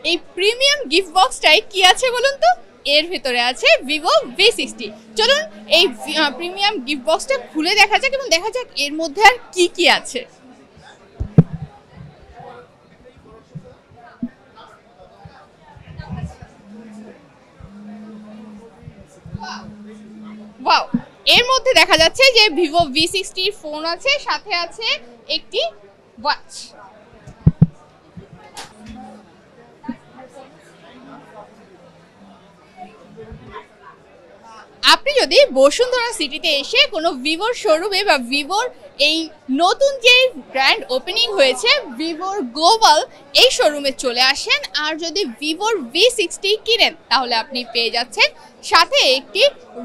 এই premium gift বক্সটায় কি আছে বলুন তো? এর ভিতরে আছে Vivo V60। চলুন এই প্রিমিয়াম গিফট বক্সটা খুলে দেখা যাক এবং দেখা যাক এর মধ্যে আর কি কি আছে। ওয়াও, এর মধ্যে দেখা যাচ্ছে যে Vivo V60 এর ফোন আছে, সাথে আছে একটি ওয়াচ। আপনি যদি বসুন্ধরা সিটিতে এসে কোনো ভিভোর শোরুমে বা ভিভোর এই নতুন যে ব্র্যান্ড ওপেনিং হয়েছে ভিভোর গ্লোবাল এই শোরুমে চলে আসেন আর যদি ভিভোর V60 কিনেন তাহলে আপনি পেয়ে যাচ্ছেন সাথে একটি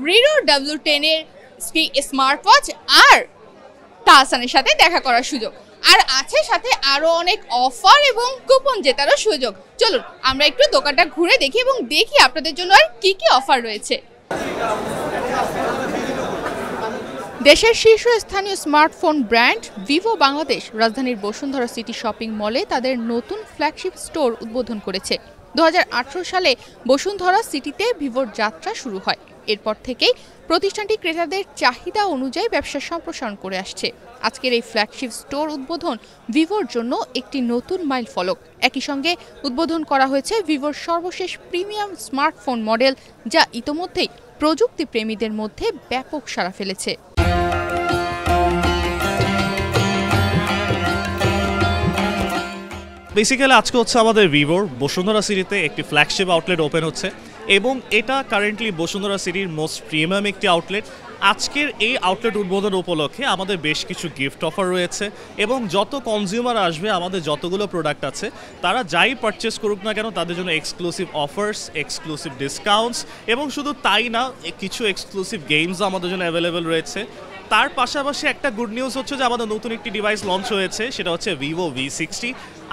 রিডো W10 এর স্মার্ট ওয়াচ আর তাহসানের সাথে দেখা করার সুযোগ, আর আছে সাথে আরো অনেক অফার এবং কুপন জেতারও সুযোগ। চলুন আমরা একটু দোকানটা ঘুরে দেখি এবং দেখি আপনাদের জন্য আর কি কি অফার রয়েছে। দেশের শীর্ষস্থানীয় স্মার্টফোন ব্র্যান্ড ভিভো বাংলাদেশ রাজধানীর বসুন্ধরা সিটি শপিং মলে তাদের নতুন ফ্ল্যাগশিপ স্টোর উদ্বোধন করেছে। 2018 সালে বসুন্ধরা সিটিতে ভিভোর যাত্রা শুরু হয়। এরপর থেকেই প্রতিষ্ঠানটি ক্রেতাদের চাহিদা অনুযায়ী ব্যবসা সম্প্রসারণ করে আসছে। আজকের এই ফ্ল্যাগশিপ স্টোর উদ্বোধন ভিভোর জন্য একটি নতুন মাইলফলক। একই সঙ্গে উদ্বোধন করা হয়েছে ভিভোর সর্বশেষ প্রিমিয়াম স্মার্টফোন মডেল, যা ইতোমধ্যেই প্রযুক্তি প্রেমীদের মধ্যে ব্যাপক সাড়া ফেলেছে। বেসিক্যালি আজকে হচ্ছে আমাদের ভিভোর বসুন্ধরা সিটিতে একটি ফ্ল্যাগশিপ আউটলেট ওপেন হচ্ছে এবং এটা কারেন্টলি বসুন্ধরা সিটির মোস্ট প্রিমিয়াম একটি আউটলেট। আজকের এই আউটলেট উদ্বোধন উপলক্ষে আমাদের বেশ কিছু গিফট অফার রয়েছে এবং যত কনজিউমার আসবে আমাদের যতগুলো প্রোডাক্ট আছে তারা যাই পারচেস করুক না কেন তাদের জন্য এক্সক্লুসিভ অফার্স, এক্সক্লুসিভ ডিসকাউন্টস এবং শুধু তাই না, কিছু এক্সক্লুসিভ গেমসও আমাদের জন্য অ্যাভেলেবেল রয়েছে। তার পাশাপাশি একটা গুড নিউজ হচ্ছে যে আমাদের নতুন একটি ডিভাইস লঞ্চ হয়েছে, সেটা হচ্ছে Vivo V60।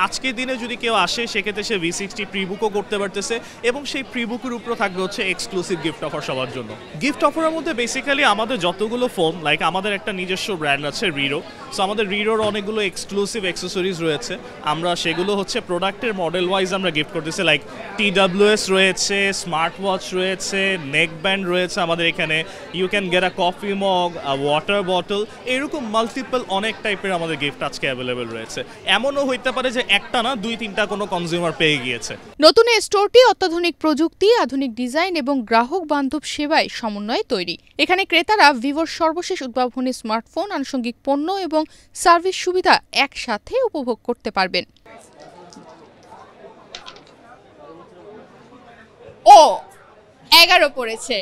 আজকের দিনে যদি কেউ আসে সেক্ষেত্রে সে V60 প্রিবুকও করতে পারতেছে এবং সেই প্রিবুকের উপরে থাকবে হচ্ছে এক্সক্লুসিভ গিফট অফার সবার জন্য। গিফট অফারের মধ্যে বেসিক্যালি আমাদের যতগুলো ফোন, লাইক আমাদের একটা নিজস্ব ব্র্যান্ড আছে রিডো, সো আমাদের রিডোর অনেকগুলো এক্সক্লুসিভ অ্যাক্সেসরিজ রয়েছে। আমরা সেগুলো হচ্ছে প্রোডাক্টের মডেল ওয়াইজ আমরা গিফট করতেছি, লাইক TWS রয়েছে, স্মার্ট ওয়াচ রয়েছে, নেক ব্যান্ড রয়েছে আমাদের এখানে, you can get a coffee mug, water bottle, এরকম মাল্টিপল অনেক টাইপের আমাদের গিফট আজকে অ্যাভেলেবেল রয়েছে। এমনও হইতে পারে যে একটা না 2-3টা কোনো কনজিউমার পেয়ে গিয়েছে। নতুন এই স্টোরটি অত্যাধুনিক প্রযুক্তি, আধুনিক ডিজাইন এবং গ্রাহক বান্ধব সেবায় সমন্বয়ে তৈরি। এখানে ক্রেতারা ভিভোর সর্বশেষ উদ্ভাবনী স্মার্টফোন, আনুষঙ্গিক পণ্য এবং সার্ভিস সুবিধা একসাথে উপভোগ করতে পারবেন। ও 11 পড়েছে।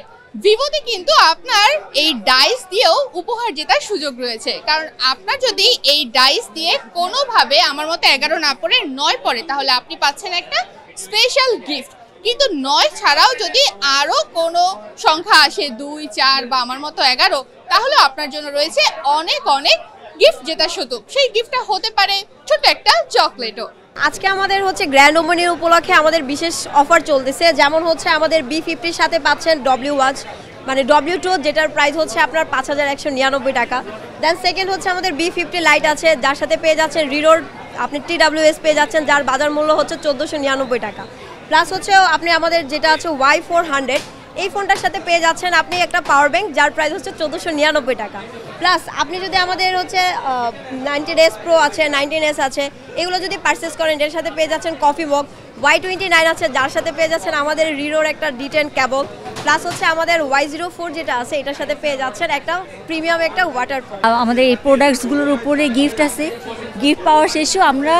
ভিভোতে কিন্তু আপনার এই ডাইস দিয়েও উপহার জেতার সুযোগ রয়েছে, কারণ আপনার যদি এই ডাইস দিয়ে কোনোভাবে আমার মতো 11 না পড়ে 9 পড়ে তাহলে আপনি পাচ্ছেন একটা স্পেশাল গিফট। কিন্তু 9 ছাড়াও যদি আরও কোনো সংখ্যা আসে 2, 4 বা আমার মতো 11, তাহলে আপনার জন্য রয়েছে অনেক অনেক গিফট জেতার সুযোগ। সেই গিফটটা হতে পারে ছোট একটা চকলেটও। আজকে আমাদের হচ্ছে গ্র্যান্ড ওপেনিং উপলক্ষে আমাদের বিশেষ অফার চলতেছে, যেমন হচ্ছে আমাদের B50 সাথে পাচ্ছেন W ওয়াচ মানে W2, যেটার প্রাইস হচ্ছে আপনার 5199 টাকা। দেন সেকেন্ড হচ্ছে আমাদের B50 লাইট আছে, যার সাথে পেয়ে যাচ্ছেন রিডোর আপনি TWS পেয়ে যাচ্ছেন, যার বাজার মূল্য হচ্ছে 1499 টাকা। প্লাস হচ্ছে আপনি আমাদের যেটা আছে Y400, এই ফোনটার সাথে পেয়ে যাচ্ছেন আপনি একটা পাওয়ার ব্যাংক, যার প্রাইস হচ্ছে 1499 টাকা। প্লাস আপনি যদি আমাদের হচ্ছে 19S Pro আছে, 19S আছে, এগুলো যদি পারচেস করেন এর সাথে পেয়ে যাচ্ছেন কফি মগ। Y29 আছে, যার সাথে পেয়ে যাচ্ছেন আমাদের রিডোর একটা D10 কেবল। প্লাস হচ্ছে আমাদের Y04 যেটা আছে এটার সাথে পেয়ে যাচ্ছেন একটা প্রিমিয়াম একটা ওয়াটার পাম্প। আমাদের এই প্রোডাক্টসগুলোর উপরে গিফট আছে। গিফট পাওয়ার শেষেও আমরা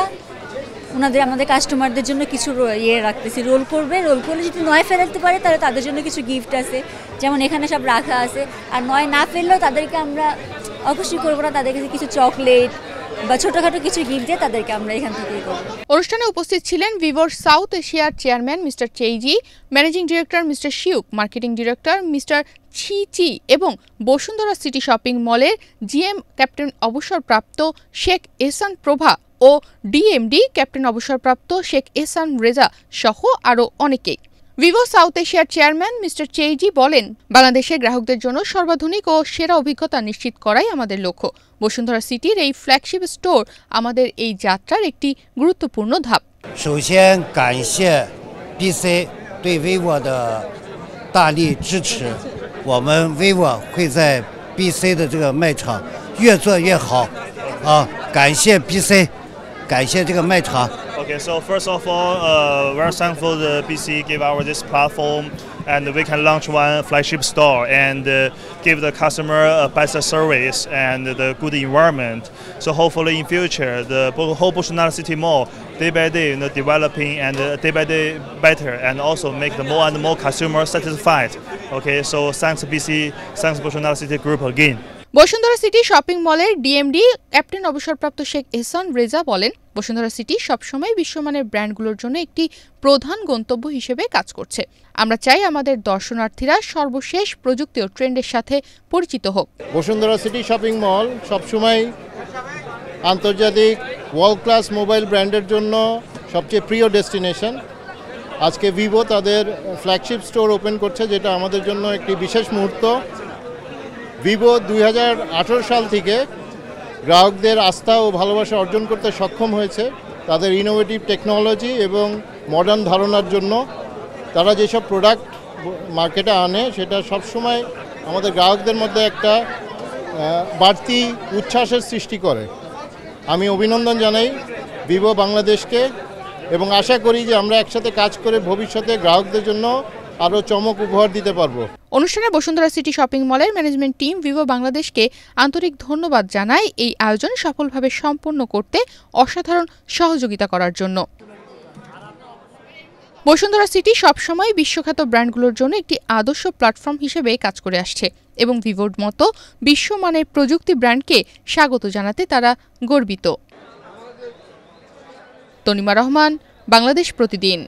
আমাদের কাস্টমারদের জন্য কিছু রাখতেছি, রোল করলে যদি 9 ফেরাতে পারে তাহলে তাদের জন্য কিছু গিফট আছে, যেমন এখানে সব রাখা আছে। আর 9 না ফেললেও তাদেরকে আমরা অবশ্যই করবো না, তাদেরকে কিছু চকলেট বা ছোটখাটো কিছু গিফট দিয়ে তাদেরকে আমরা এখান থেকেই করব। অনুষ্ঠানে উপস্থিত ছিলেন ভিভোর সাউথ এশিয়ার চেয়ারম্যান মিস্টার চেইজি, ম্যানেজিং ডিরেক্টর মিস্টার শিউক, মার্কেটিং ডিরেক্টর মিস্টার ছি এবং বসুন্ধরা সিটি শপিং মলের GM ক্যাপ্টেন অবসরপ্রাপ্ত শেখ এহসান প্রভা ও DMD ক্যাপ্টেন অবসরপ্রাপ্ত শেখ এহসান রেজা সহ আরও অনেকেই। ভিভো সাউথ এশিয়ার চেয়ারম্যান মিস্টার চেইজি বলেন, বাংলাদেশের গ্রাহকদের জন্য সর্বাধুনিক ও সেরা অভিজ্ঞতা নিশ্চিত করাই আমাদের লক্ষ্য। বসুন্ধরা সিটির এই ফ্ল্যাগশিপ স্টোর আমাদের এই যাত্রার একটি গুরুত্বপূর্ণ ধাপ। 首先感谢 BC 对 vivo 的大力支持，我们 vivo 会在 BC 的这个卖场越做越好啊！感谢 BC， 感谢这个卖场。Okay, so first of all, we're thankful the BC gave our this platform, and we can launch one flagship store and give the customer a better service and the good environment. So hopefully in future, the whole Bolsonaro City Mall day by day, developing and day by day better, and also make the more and more customers satisfied. Okay, so thanks BC, thanks Bolsonaro City Group again. Bashundhara City shopping মলের DMD captain অবসরপ্রাপ্ত শেখ এহসান রেজা বলেন, Bashundhara city সবসময় বিশ্বমানের ব্র্যান্ডগুলোর জন্য একটি প্রধান গন্তব্য হিসেবে কাজ করছে। আমরা চাই আমাদের দর্শনার্থীরা সর্বশেষ প্রযুক্তি ও ট্রেন্ডের সাথে পরিচিত হোক। বসুন্ধরা সিটি শপিং মল সবসময় আন্তর্জাতিক ওয়ার্ল্ড ক্লাস মোবাইল ব্র্যান্ডের জন্য সবচেয়ে প্রিয় ডেস্টিনেশন। আজকে ভিভো তাদের ফ্ল্যাগশিপ স্টোর ওপেন করছে, যেটা আমাদের জন্য একটি বিশেষ মুহূর্ত। ভিভো 2018 সাল থেকে গ্রাহকদের আস্থা ও ভালোবাসা অর্জন করতে সক্ষম হয়েছে তাদের ইনোভেটিভ টেকনোলজি এবং মডার্ন ধারণার জন্য। তারা যেসব প্রোডাক্ট মার্কেটে আনে সেটা সবসময় আমাদের গ্রাহকদের মধ্যে একটা বাড়তি উচ্ছ্বাসের সৃষ্টি করে। আমি অভিনন্দন জানাই ভিভো বাংলাদেশকে এবং আশা করি যে আমরা একসাথে কাজ করে ভবিষ্যতে গ্রাহকদের জন্য আরও চমক উপহার দিতে পারবো। অনুষ্ঠানে বসুন্ধরা সিটি শপিং মলের ম্যানেজমেন্ট টিম ভিভো বাংলাদেশকে আন্তরিক ধন্যবাদ জানায় এই আয়োজন সফলভাবে সম্পন্ন করতে অসাধারণ সহযোগিতা করার জন্য। বসুন্ধরা সিটি সবসময় বিশ্বখ্যাত ব্র্যান্ডগুলোর জন্য একটি আদর্শ প্ল্যাটফর্ম হিসেবে কাজ করে আসছে এবং ভিভোর মতো বিশ্বমানের প্রযুক্তি ব্র্যান্ডকে স্বাগত জানাতে তারা গর্বিত। তনিমা রহমান, বাংলাদেশ প্রতিদিন।